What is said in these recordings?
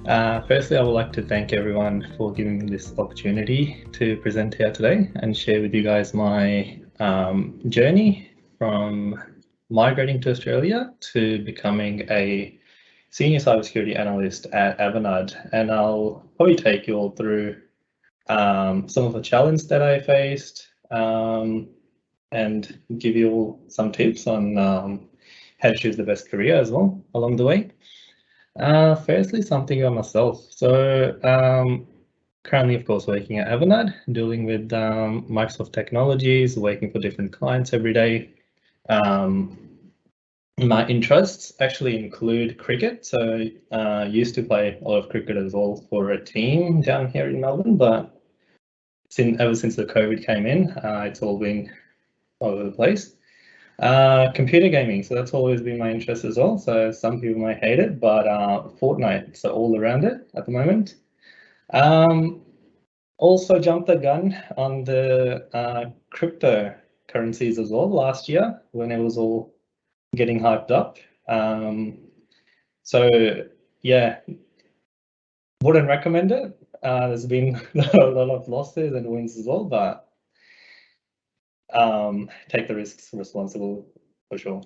Firstly, I would like to thank everyone for giving me this opportunity to present here today and share with you guys my journey from migrating to Australia to becoming a senior cybersecurity analyst at Avanade. And I'll probably take you all through some of the challenges that I faced and give you all some tips on how to choose the best career as well along the way. Firstly, something about myself. So, currently, of course, working at Avanade, dealing with Microsoft technologies, working for different clients every day. My interests actually include cricket. So, used to play a lot of cricket as well for a team down here in Melbourne. But ever since the COVID came in, it's all been all over the place. Computer gaming, so that's always been my interest as well. So some people might hate it, but Fortnite, so all around it at the moment. Also jumped the gun on the cryptocurrencies as well last year when it was all getting hyped up. So yeah, wouldn't recommend it. There's been a lot of losses and wins as well, but take the risks responsible for sure.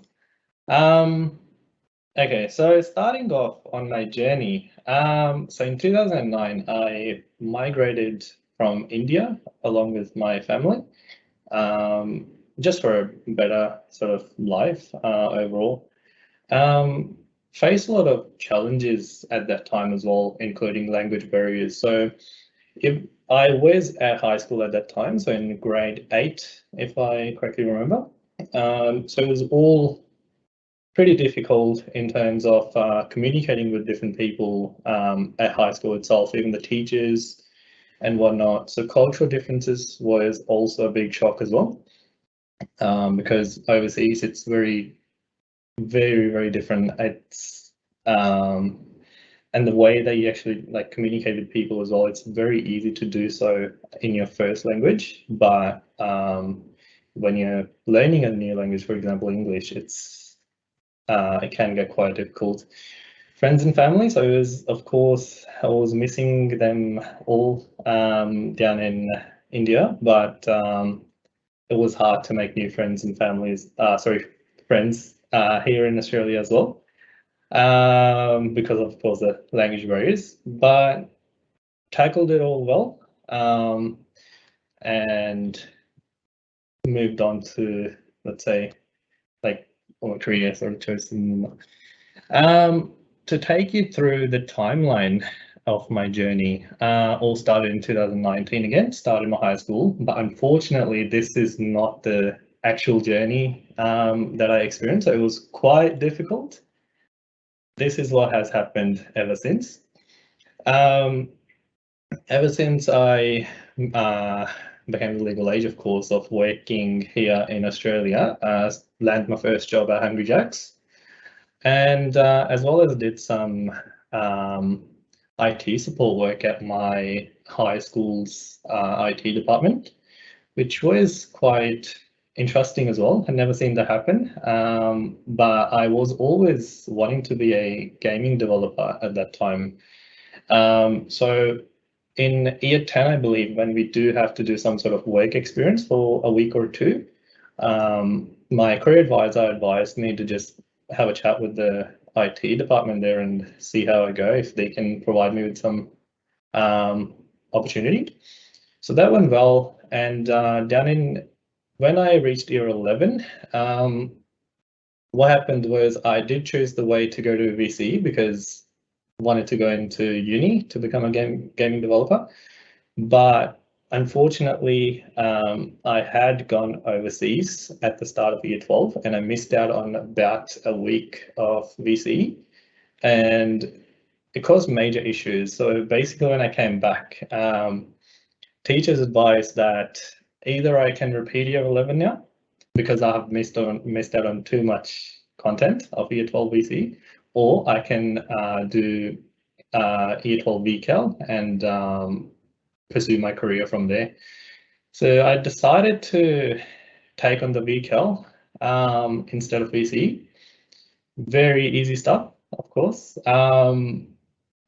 Okay, so starting off on my journey, so in 2009, I migrated from India along with my family, just for a better sort of life overall. Faced a lot of challenges at that time as well, including language barriers. So if I was at high school at that time, so in grade 8, if I correctly remember. So it was all pretty difficult in terms of communicating with different people at high school itself, even the teachers and whatnot. So cultural differences was also a big shock as well, because overseas it's very, very different. It's and the way that you actually like communicate with people as well, it's very easy to do so in your first language, but when you're learning a new language, for example, English, it can get quite difficult. Friends and family, so it was, of course, I was missing them all down in India, but it was hard to make new friends and friends here in Australia as well, because of course the language barriers, but tackled it all well, and moved on to, let's say, like or career sort of chosen. To take you through the timeline of my journey, all started in 2019 again, started my high school, but unfortunately this is not the actual journey that I experienced. So it was quite difficult. This is what has happened ever since. Ever since I became the legal age, of course, of working here in Australia, landed my first job at Hungry Jack's. And as well as did some IT support work at my high school's IT department, which was quite interesting as well. Had never seen that happen, but I was always wanting to be a gaming developer at that time. So in year 10, I believe, when we do have to do some sort of work experience for a week or two, my career advisor advised me to just have a chat with the IT department there and see how I go, if they can provide me with some opportunity. So that went well. And when I reached year 11, what happened was I did choose the way to go to VC because I wanted to go into uni to become a gaming developer. But unfortunately, I had gone overseas at the start of year 12 and I missed out on about a week of VC, and it caused major issues. So basically when I came back, teachers advised that either I can repeat year 11 now because I have missed out on too much content of year 12 VC, or I can do year 12 VCAL and pursue my career from there. So I decided to take on the VCAL instead of VC. Very easy stuff, of course.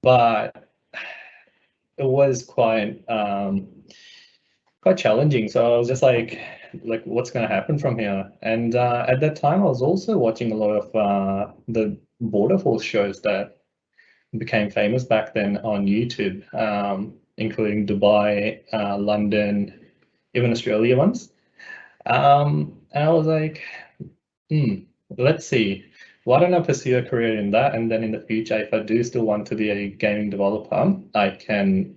but it was quite challenging. So I was just like what's going to happen from here? And at that time, I was also watching a lot of the border force shows that became famous back then on YouTube, including Dubai, London, even Australia ones. And I was like, let's see. Why don't I pursue a career in that? And then in the future, if I do still want to be a gaming developer, I can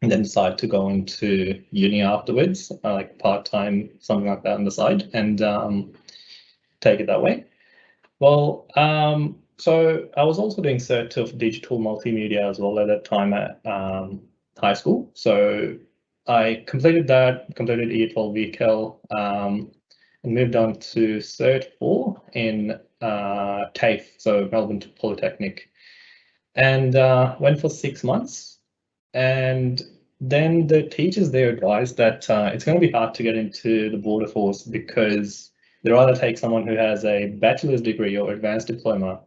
then decide to go into uni afterwards, like part-time, something like that on the side, and take it that way. Well, so I was also doing Cert of Digital Multimedia as well at that time at high school. So I completed that, completed Year 12 VCAL, and moved on to Cert 4 in TAFE, so Melbourne Polytechnic, and went for 6 months. And then the teachers there advised that it's going to be hard to get into the border force because they'd rather take someone who has a bachelor's degree or advanced diploma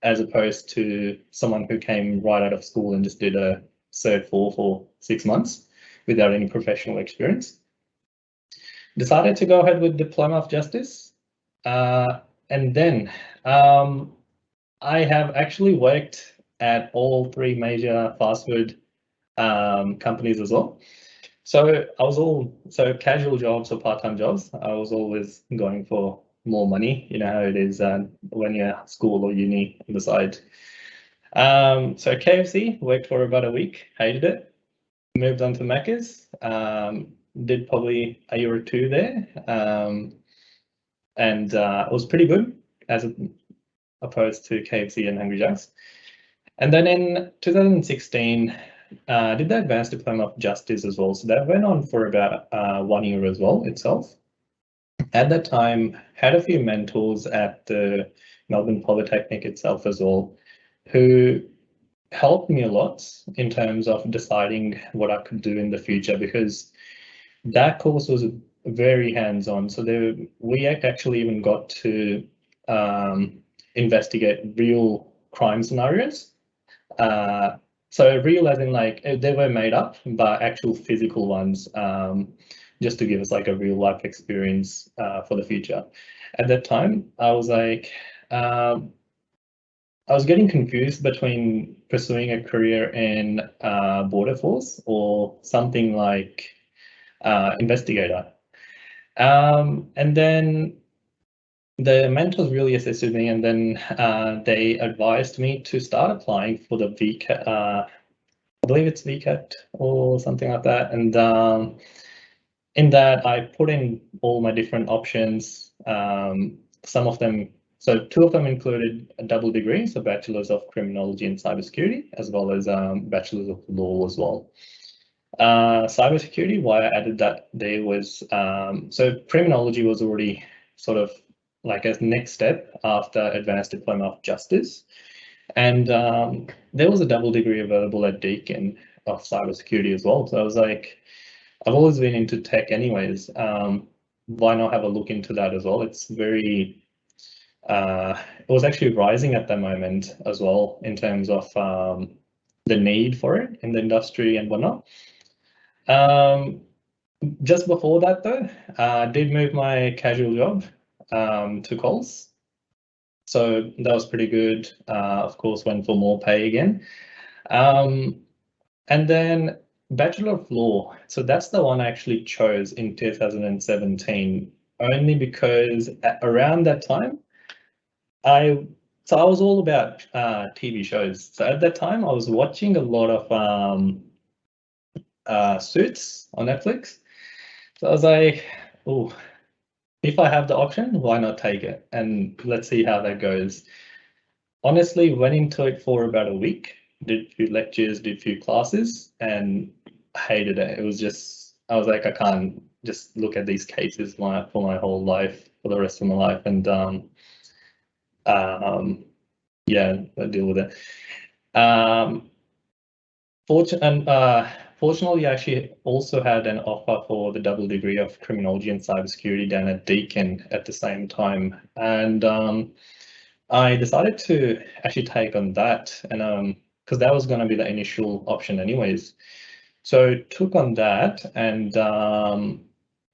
as opposed to someone who came right out of school and just did a Cert 4 for 6 months without any professional experience. Decided to go ahead with Diploma of Justice. And then I have actually worked at all three major fast food companies as well. So I was casual jobs or part-time jobs. I was always going for more money. You know how it is when you're at school or uni on the side. So KFC, worked for about a week, hated it. Moved on to Macca's, did probably a year or two there, and it was pretty good as opposed to KFC and Hungry Jack's. And then in 2016, did the Advanced Diploma of Justice as well. So that went on for about 1 year as well itself. At that time, had a few mentors at the Melbourne Polytechnic itself as well, who helped me a lot in terms of deciding what I could do in the future, because that course was very hands-on. So we actually even got to investigate real crime scenarios. So real as in like they were made up, but actual physical ones, just to give us like a real life experience for the future. At that time, I was like, I was getting confused between pursuing a career in border force or something like investigator. And then the mentors really assisted me, and then they advised me to start applying for the VCAT, I believe it's VCAT or something like that. And in that, I put in all my different options. Some of them, so two of them included a double degree, so Bachelor's of Criminology and Cybersecurity, as well as Bachelor's of Law as well. Cybersecurity, why I added that there was, so criminology was already sort of like a next step after Advanced Diploma of Justice. And there was a double degree available at Deakin of cybersecurity as well. So I was like, I've always been into tech anyways. Why not have a look into that as well? It's very, it was actually rising at the moment as well in terms of the need for it in the industry and whatnot. Just before that though, I did move my casual job to Coles. So that was pretty good. Of course, went for more pay again. And then Bachelor of Law. So that's the one I actually chose in 2017, only because around that time, I was all about TV shows. So at that time, I was watching a lot of Suits on Netflix. So I was like, oh, if I have the option, why not take it? And let's see how that goes. Honestly, went into it for about a week, did a few lectures, did a few classes, and hated it. It was just, I was like, I can't just look at these cases for my whole life, for the rest of my life, and yeah, I deal with it. Fortunately, I actually also had an offer for the double degree of criminology and cybersecurity down at Deakin at the same time, and I decided to actually take on that. And because that was going to be the initial option anyways. So took on that and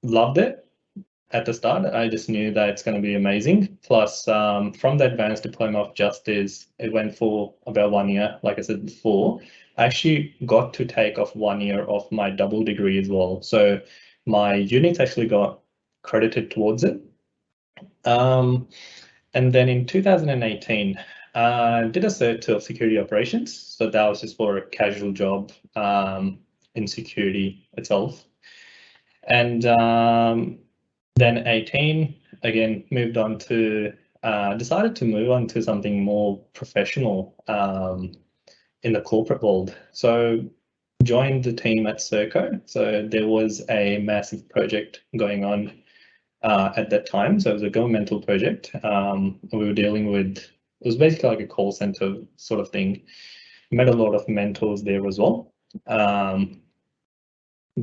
loved it. At the start, I just knew that it's going to be amazing. Plus, from the Advanced Diploma of Justice, it went for about 1 year. Like I said before, I actually got to take off 1 year of my double degree as well. So my units actually got credited towards it. And then in 2018, did a Cert 2 of security operations. So that was just for a casual job in security itself. And then 18, again, moved on to, decided to move on to something more professional in the corporate world. So joined the team at Serco. So there was a massive project going on at that time. So it was a governmental project. We were dealing with, it was basically like a call center sort of thing. Met a lot of mentors there as well.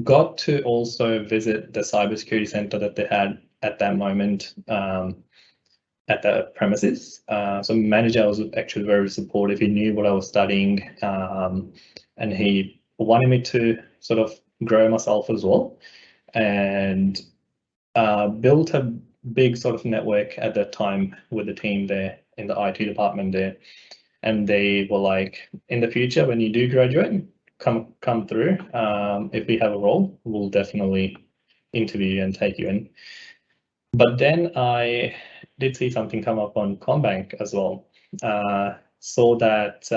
Got to also visit the cybersecurity center that they had at that moment at the premises. So manager was actually very supportive. He knew what I was studying, and he wanted me to sort of grow myself as well, and built a big sort of network at that time with the team there in the IT department there. And they were like, in the future, when you do graduate, come through. If we have a role, we'll definitely interview you and take you in. But then I did see something come up on CommBank as well. Saw that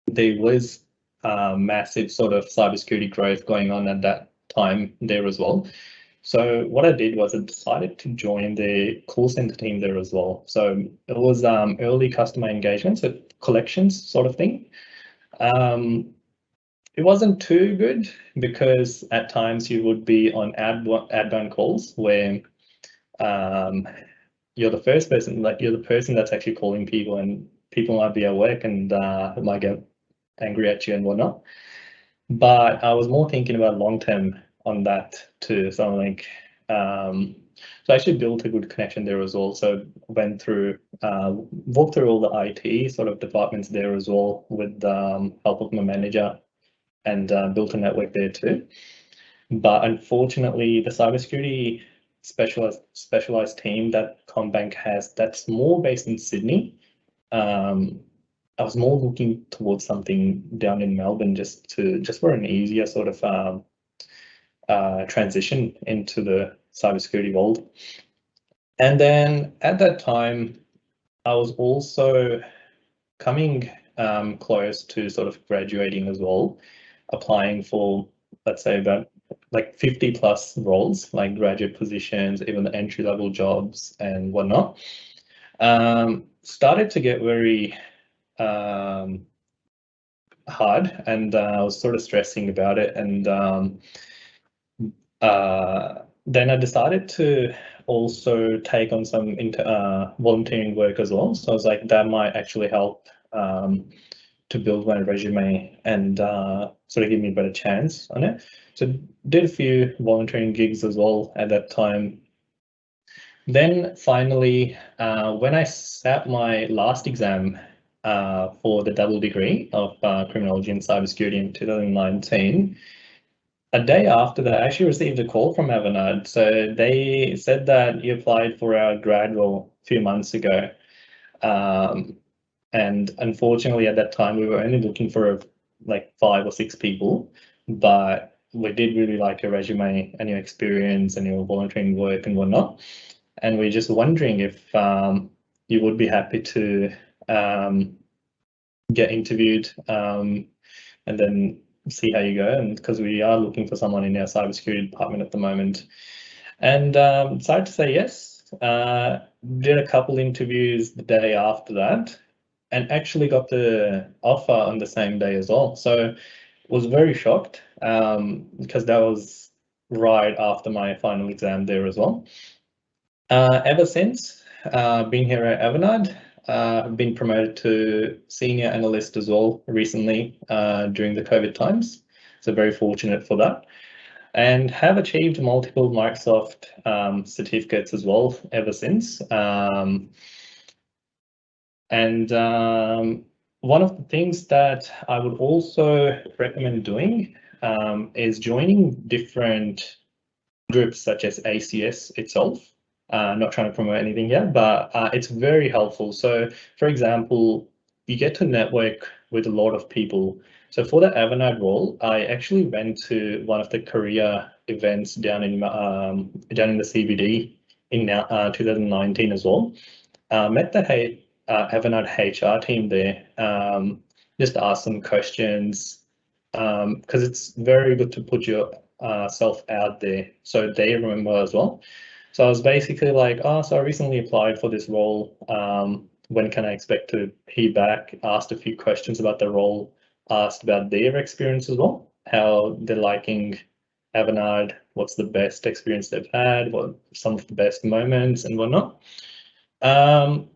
there was massive sort of cybersecurity growth going on at that time there as well. So what I did was I decided to join the call center team there as well. So it was early customer engagement, so collections sort of thing. It wasn't too good because at times you would be on outbound calls where you're the first person, like you're the person that's actually calling people, and people might be at work and might get angry at you and whatnot. But I was more thinking about long term on that too. So I'm like, so I actually built a good connection there as well. So went through, walked through all the IT sort of departments there as well with help of my manager, and built a network there too. But unfortunately, the cybersecurity specialized team that CommBank has, that's more based in Sydney. I was more looking towards something down in Melbourne just for an easier sort of transition into the cybersecurity world. And then at that time, I was also coming close to sort of graduating as well, applying for, let's say, about like 50 plus roles, like graduate positions, even the entry level jobs and whatnot. Started to get very hard, and I was sort of stressing about it. And then I decided to also take on some volunteering work as well. So I was like, that might actually help to build my resume and sort of give me a better chance on it. So did a few volunteering gigs as well at that time. Then finally, when I sat my last exam for the double degree of criminology and cybersecurity in 2019, a day after that, I actually received a call from Avanade. So they said that you applied for our grad role a few months ago. And unfortunately, at that time, we were only looking for like 5 or 6 people, but we did really like your resume and your experience and your volunteering work and whatnot. And we're just wondering if you would be happy to get interviewed and then see how you go. And because we are looking for someone in our cybersecurity department at the moment. And decided to say yes. Did a couple interviews the day after that, and actually got the offer on the same day as well. So was very shocked because that was right after my final exam there as well. Ever since, been here at Avanade, I've been promoted to senior analyst as well recently during the COVID times. So very fortunate for that. And have achieved multiple Microsoft certificates as well ever since. One of the things that I would also recommend doing is joining different groups such as ACS itself. Not trying to promote anything yet, but it's very helpful. So, for example, you get to network with a lot of people. So for the Avanade role, I actually went to one of the career events down in the CBD in 2019 as well. Met the Avanade HR team there. Just asked some questions because it's very good to put your self out there so they remember as well. So I was basically like, oh, so I recently applied for this role. When can I expect to hear back? Asked a few questions about the role, asked about their experience as well, how they're liking Avanade, what's the best experience they've had, what some of the best moments and whatnot. And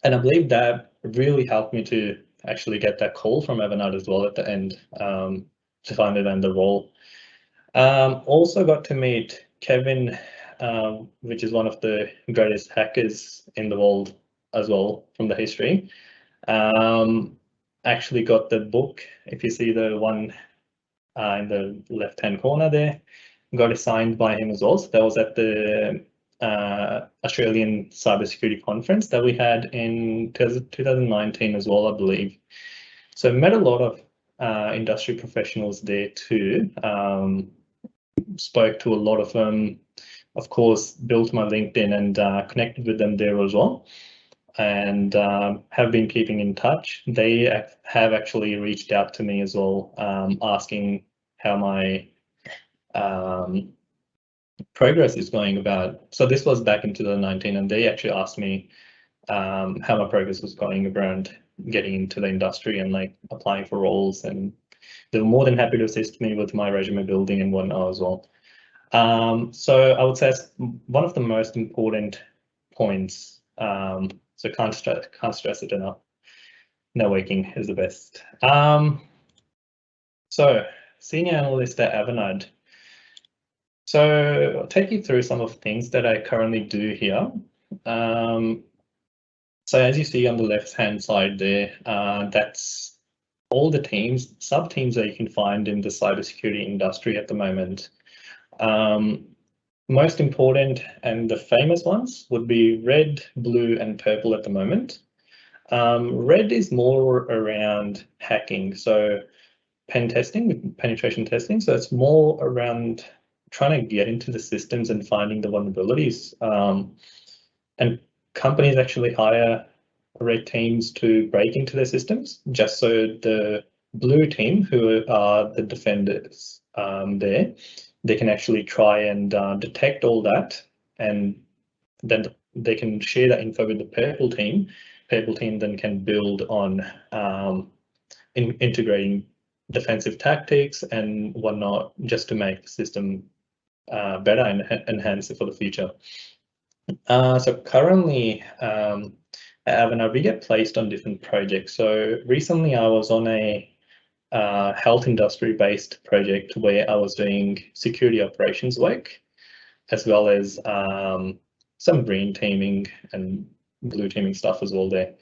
I believe that really helped me to actually get that call from Avanade as well at the end to find it in the role. Also got to meet Kevin, which is one of the greatest hackers in the world as well from the history. Actually got the book, if you see the one in the left-hand corner there, got it signed by him as well. So that was at the Australian Cybersecurity Conference that we had in 2019 as well, I believe. So met a lot of industry professionals there too. Spoke to a lot of them, of course, built my LinkedIn and connected with them there as well. And have been keeping in touch. They have actually reached out to me as well, asking how my progress is going about. So this was back in 2019, and they actually asked me how my progress was going around getting into the industry and like applying for roles, and they were more than happy to assist me with my resume building and whatnot as well. So I would say it's one of the most important points. So can't stress it enough. Networking is the best. So senior analyst at Avanade. So I'll take you through some of the things that I currently do here. So as you see on the left-hand side there, that's all the teams, sub-teams that you can find in the cybersecurity industry at the moment. Most important and the famous ones would be red, blue, and purple at the moment. Red is more around hacking, so pen testing, penetration testing. So it's more around trying to get into the systems and finding the vulnerabilities. And companies actually hire red teams to break into their systems, just so the blue team, who are the defenders there, they can actually try and detect all that, and then they can share that info with the purple team. Purple team then can build on integrating defensive tactics and whatnot, just to make the system better and enhance it for the future. So currently, at Avanade, we get placed on different projects. So recently I was on a health industry based project where I was doing security operations work, as well as some green teaming and blue teaming stuff as well there.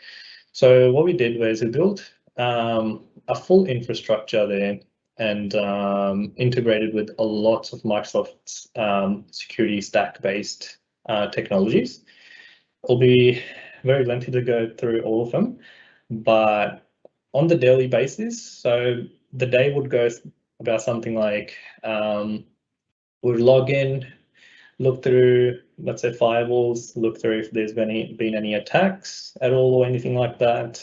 So what we did was we built a full infrastructure there and integrated with a lot of Microsoft's security stack based technologies. It'll be very lengthy to go through all of them, but on the daily basis, so the day would go about something like we'd log in, look through, let's say, firewalls, look through if there's been any attacks at all or anything like that.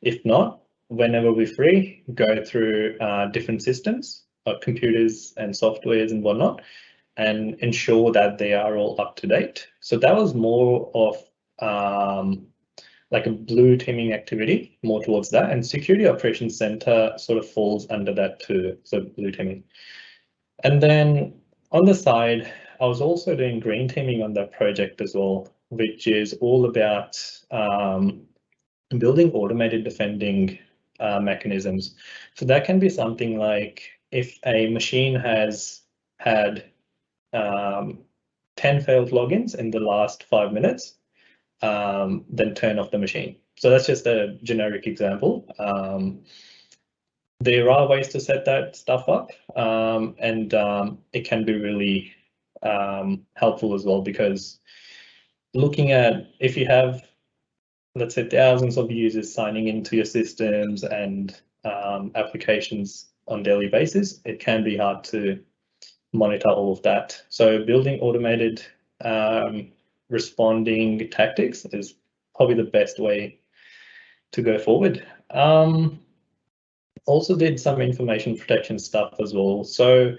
If not, whenever we're free, go through different systems, computers and softwares and whatnot, and ensure that they are all up to date. So that was more of like a blue teaming activity, more towards that, and Security Operations Center sort of falls under that too, so blue teaming. And then on the side, I was also doing green teaming on that project as well, which is all about building automated defending mechanisms. So that can be something like if a machine has had 10 failed logins in the last 5 minutes, then turn off the machine. So that's just a generic example. There are ways to set that stuff up, and it can be really helpful as well, because looking at, if you have, let's say, thousands of users signing into your systems and applications on a daily basis, it can be hard to monitor all of that. So building automated responding tactics is probably the best way to go forward. Also did some information protection stuff as well. So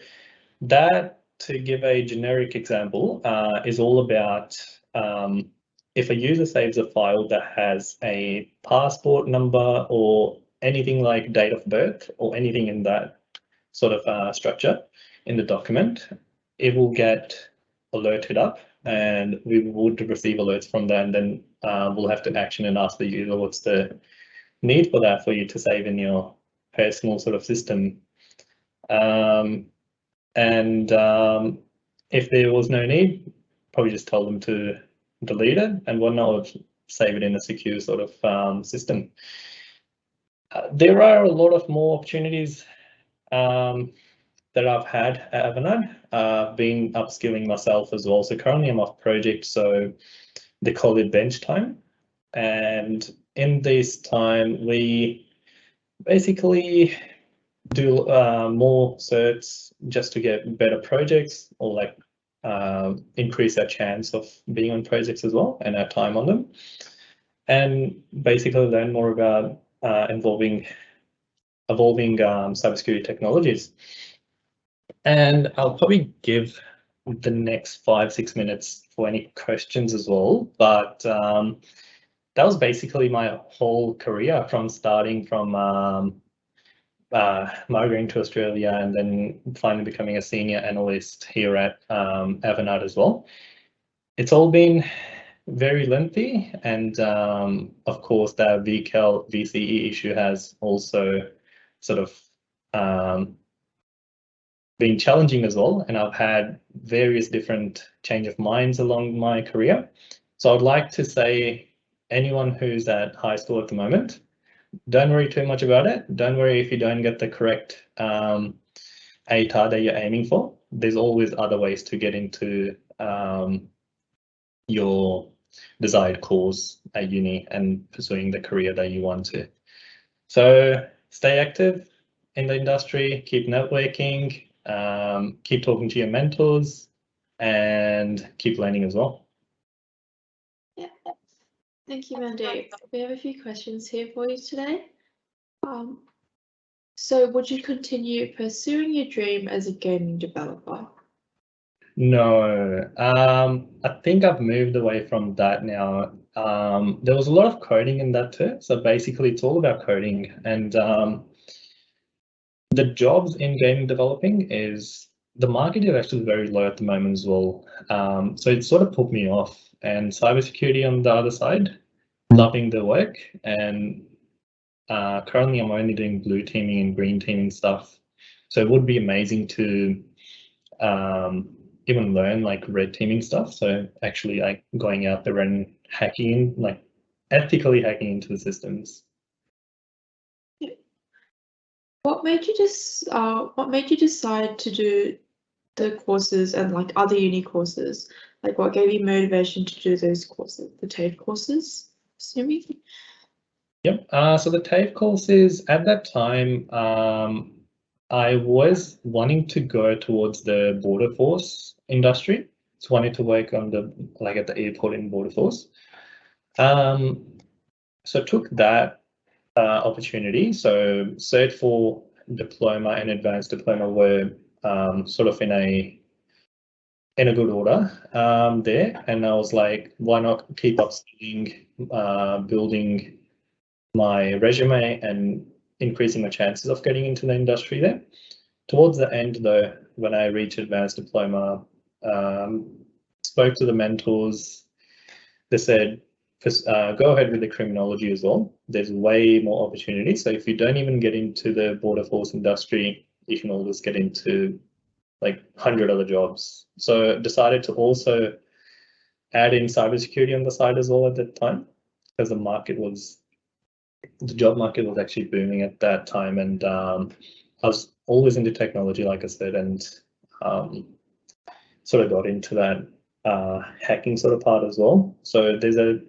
that, to give a generic example, is all about if a user saves a file that has a passport number or anything like date of birth or anything in that sort of structure in the document, it will get alerted up, and we would receive alerts from that, and then we'll have to action and ask the user what's the need for that for you to save in your personal sort of system. If there was no need, probably just tell them to delete it and whatnot, or save it in a secure sort of system. There are a lot of more opportunities that I've had at Avanade. Been upskilling myself as well. So currently I'm off project, so they call it bench time. And in this time, we basically do more certs just to get better projects, or like increase our chance of being on projects as well and our time on them, and basically learn more about evolving cybersecurity technologies. And I'll probably give the next 5-6 minutes for any questions as well. But that was basically my whole career, from starting from migrating to Australia and then finally becoming a senior analyst here at Avanade as well. It's all been very lengthy, and of course the VCAL VCE issue has also sort of been challenging as well, and I've had various different change of minds along my career. So I'd like to say, anyone who's at high school at the moment, don't worry too much about it. Don't worry if you don't get the correct ATAR that you're aiming for. There's always other ways to get into your desired course at uni and pursuing the career that you want to. So stay active in the industry, keep networking, keep talking to your mentors, and keep learning as well. Yeah. Thank you, Mandeep. We have a few questions here for you today. So would you continue pursuing your dream as a gaming developer? No, I think I've moved away from that now. There was a lot of coding in that too. So basically it's all about coding, and the jobs in gaming developing is, the market is actually very low at the moment as well. So it sort of put me off, and cybersecurity on the other side, loving the work. And currently I'm only doing blue teaming and green teaming stuff. So it would be amazing to even learn like red teaming stuff. So actually like going out there and hacking, like ethically hacking into the systems. Yeah. What made you decide to do the courses and like other uni courses? Like what gave you motivation to do those courses, the TAFE courses, assuming? Yep. So the TAFE courses at that time, I was wanting to go towards the border force industry. So wanted to work on the, like at the airport in border force. So took that opportunity. So cert for diploma and advanced diploma were sort of in a good order there, and I was like, why not keep up studying, building my resume and increasing my chances of getting into the industry there. Towards the end though, when I reached advanced diploma, spoke to the mentors. They said, go ahead with the criminology as well. There's way more opportunity. So if you don't even get into the border force industry, you can always get into like 100 other jobs. So decided to also add in cybersecurity on the side as well at that time, because the job market was actually booming at that time, and I was always into technology, like I said, and sort of got into that hacking sort of part as well. So there's a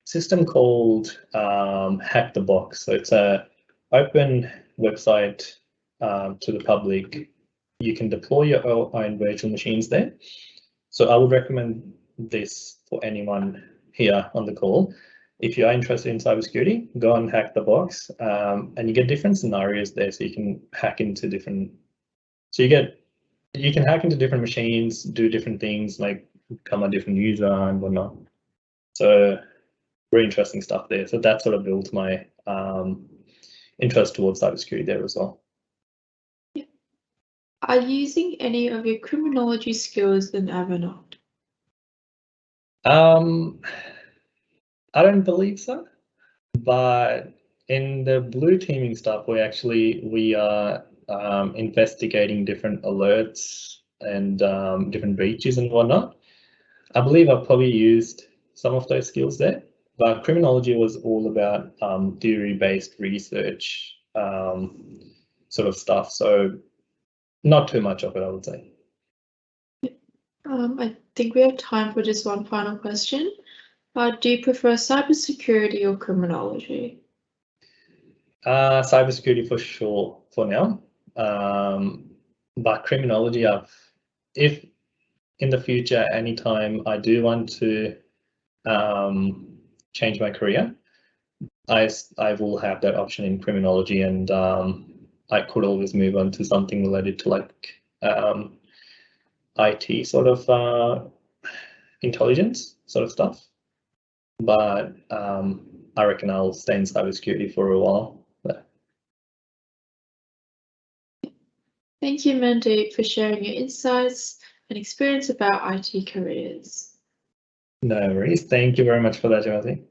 system called Hack the Box. So it's a open website to the public. You can deploy your own virtual machines there. So I would recommend this for anyone here on the call. If you are interested in cybersecurity, go and Hack the Box, and you get different scenarios there. So you can hack into different. So you can hack into different machines, do different things, like become a different user and whatnot. So very interesting stuff there. So that sort of built my interest towards cybersecurity there as well. Are you using any of your criminology skills in Avanade? I don't believe so, but in the blue teaming stuff, we are investigating different alerts and different breaches and whatnot. I believe I've probably used some of those skills there, but criminology was all about theory-based research sort of stuff. So not too much of it, I would say. I think we have time for just one final question. Do you prefer cybersecurity or criminology? Cybersecurity for sure for now. But criminology, if in the future, anytime I do want to change my career, I will have that option in criminology, and I could always move on to something related to like IT sort of intelligence sort of stuff. But I reckon I'll stay in cybersecurity for a while. Thank you, Mandeep, for sharing your insights and experience about IT careers. No worries. Thank you very much for that, Timothy.